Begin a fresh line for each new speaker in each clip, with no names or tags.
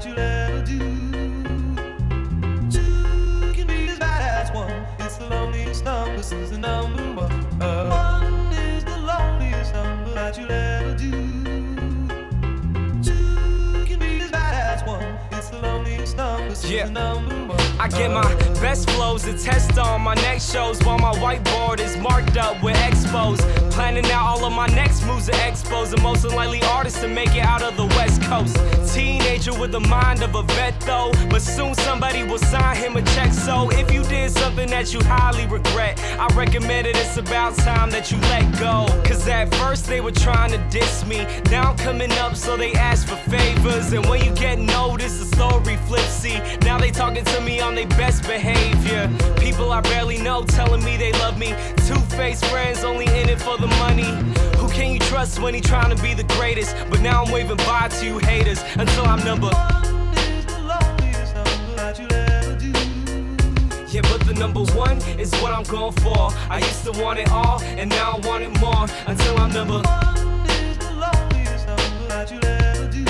that you'll ever do. Two can be as bad as one. It's the loneliest number since the number one. One is the loneliest number that you'll ever do. Two can be as bad as one. It's the loneliest number since the number one.
I get my best flows and test on my next shows while my whiteboard is marked up with expos. Planning out all of my next moves at expos. The most unlikely artist to make it out of the West Coast. Teenager with the mind of a vet though, but soon somebody will sign him a check. So if you did something that you highly regret, I recommend it, it's about time that you let go. Cause at first they were trying to diss me, now I'm coming up so they ask for favors. And when you get noticed, the story flips. See, now they talking to me on their best behavior. People I barely know telling me they love me. Two-faced friends only in it for the money. Who can you trust when he trying to be the greatest? But now I'm waving bye to you haters until I'm number
one is the loneliest number that you'll ever do.
Yeah, but the number one is what I'm going for. I used to want it all, and now I want it more. Until I'm number
one is the loneliest number that you'll ever do.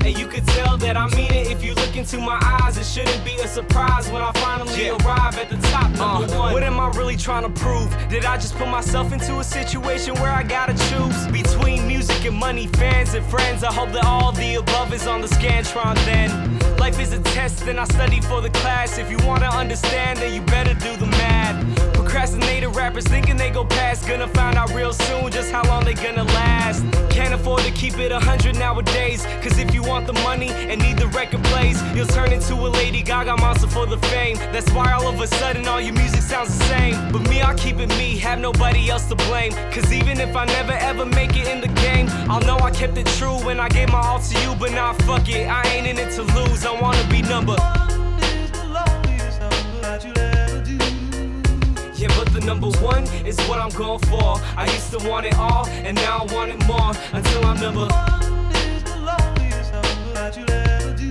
And you could tell that I mean it if you look into my eyes. It shouldn't be a surprise when I finally arrive at the top, number one. What am I really trying to prove? Did I just put myself into a situation where I gotta choose between music and money, fans and friends? I hope that all the above is on the Scantron then. Life is a test and I study for the class. If you wanna understand, then you better do the math. Procrastinated rappers thinking they go past, gonna find out real soon just how long they gonna last. Can't afford to keep it 100 nowadays, cause if you want the money and need the record plays, you'll turn into a Lady Gaga monster for the fame. That's why all of a sudden all your music sounds the same. But me, I'll keep it me, have nobody else to blame. Cause even if I never ever make it in the game, I'll know I kept it true when I gave my all to you. But nah, fuck it, I ain't in it to lose, I wanna be number
one is the loneliest number that you'll ever do.
Yeah, but the number one is what I'm going for. I used to want it all, and now I want it more. Until I'm number
one is the loneliest number that you'll ever do.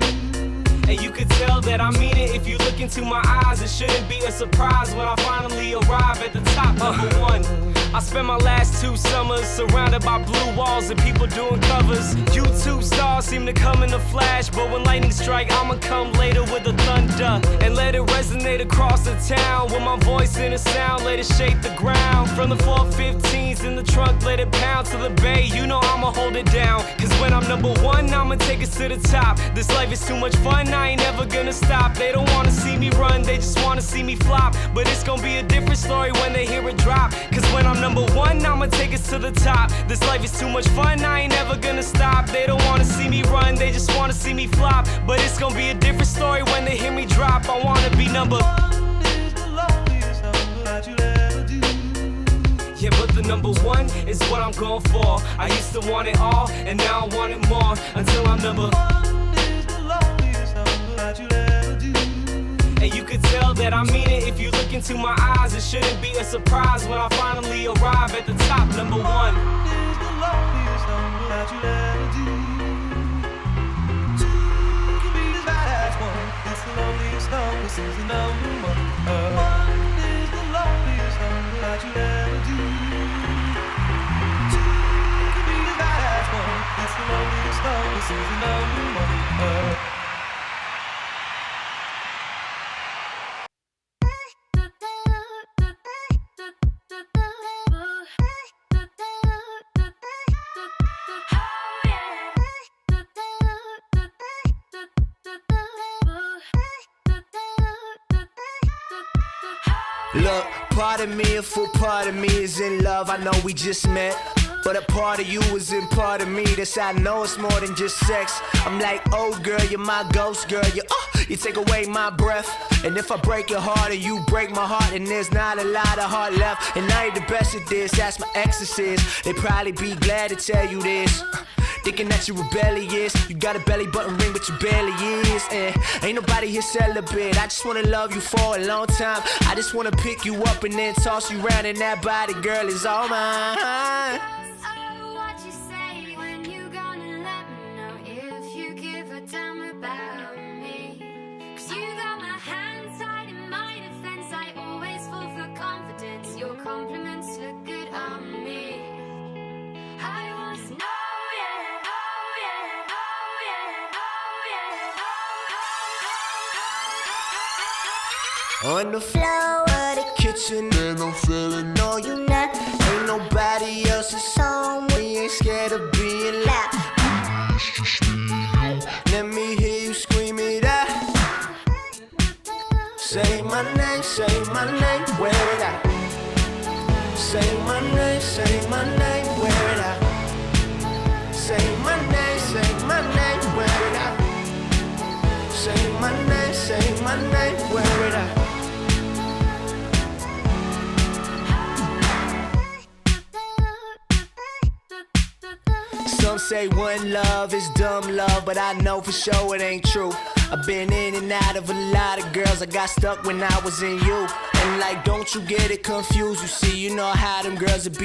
And you could tell that I mean it if you look into my eyes. It shouldn't be a surprise when I finally arrive at the top, number one. I spent my last 2 summers surrounded by blue walls and people doing covers. YouTube stars seem to come in a flash, but when lightning strike, I'ma come later with the thunder and let it resonate across the town. With my voice in a sound, let it shake the ground. From the 415s in the trunk, let it pound to the bay. You know I'ma hold it down, cause when I'm number one, I'ma take us to the top. This life is too much fun, I ain't never gonna stop. They don't wanna see me run, they just wanna see me flop. But it's gonna be a different story when they hear it drop. Cause when I'm number one, I'ma take us to the top. This life is too much fun, I ain't never gonna stop. They don't wanna see me run, they just wanna see me flop. But it's gonna be a different story when they hear me drop. I wanna be number
one is the loneliest number that you'll ever do.
Yeah, but the number one is what I'm going for. I used to want it all, and now I want it more. Until I'm number
one is the loneliest number that you'll ever do.
And you could tell that I mean it if you look into my eyes. It shouldn't be a surprise when I finally arrive at the top, number one.
One is the loneliest number that you'll ever do. Two can be as bad as one. It's the loneliest number since the number one. One is the loneliest number that you'll ever do. Two can be as bad as one. It's the loneliest number since the number one.
Look, part of me, a full part of me is in love. I know we just met, but a part of you is in part of me. That's how I know it's more than just sex. I'm like, oh girl, you're my ghost girl. You take away my breath. And if I break your heart or you break my heart, then there's not a lot of heart left. And I ain't the best at this, that's my exes. They'd probably be glad to tell you this. Thinking that you're rebellious. You got a belly button ring, but you barely is. And ain't nobody here celibate. I just wanna love you for a long time. I just wanna pick you up and then toss you around, and that body, girl, is all mine.
Compliments look good on me. I want to know, yeah, oh yeah, oh yeah, oh yeah, oh yeah.
On the floor of the kitchen, and I'm feeling no, you not. Ain't nobody else's home. We ain't scared of being loud. Let me hear you scream it out. Say my name, wear it out. Say my name, wear it out. Say my name, wear it out. Say my name, wear it out. Some say one love is dumb love, but I know for sure it ain't true. I've been in and out of a lot of girls, I got stuck when I was in you. And like, don't you get it confused, you see, you know how them girls would be.